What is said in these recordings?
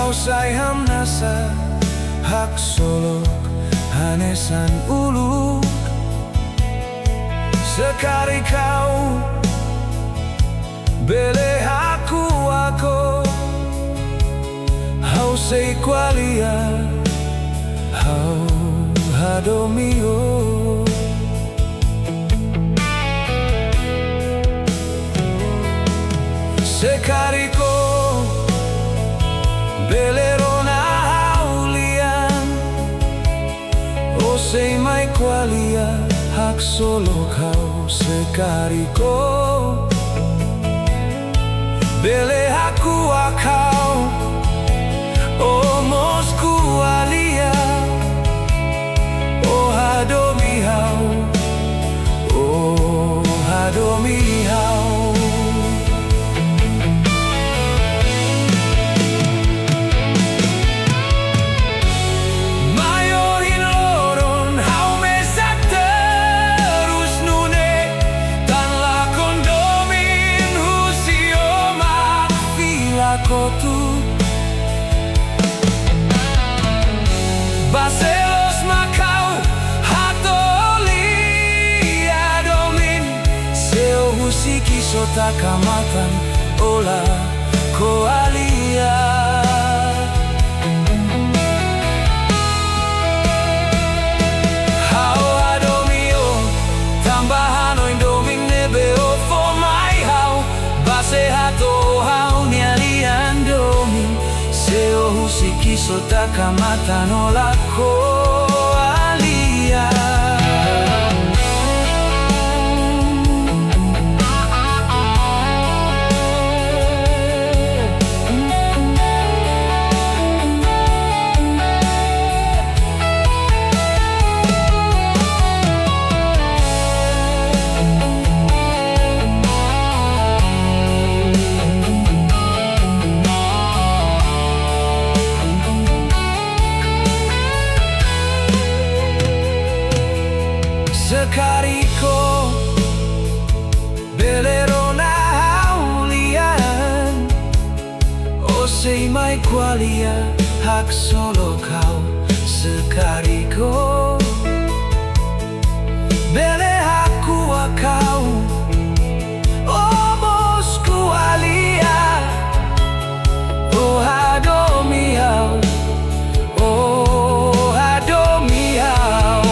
Hausai nasa hak solok hanesan ulu. Sekali kau bele aku Hausai kualia hau hadomio. Sekali ko belerona haulian Hausai mai kualia hak solok hau. Sekali ko bele aku omos kualia hadomi hau, hadomi hau. Mayohin loron hau mesak terus nune tan lakon domin husio mak filakotu. Baselos makau hatoli adomin seo husiki sota kamatan ola koalia. Hau adomio tambahan oin domin nebeo for my hau base hato hau nialian domin seo husiki sota kamatan ola koalia. Sekali ko belerona haulian Hausai mai kualia hak solok hau. Sekali ko bele aku omos kualia hadomi hau, hadomi hau.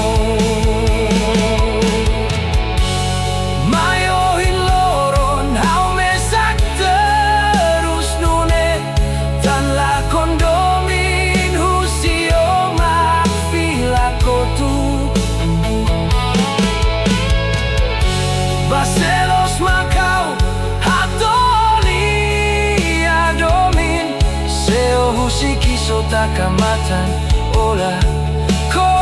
Baselos makau hatoli adomin seo husiki sota kamatan ola ko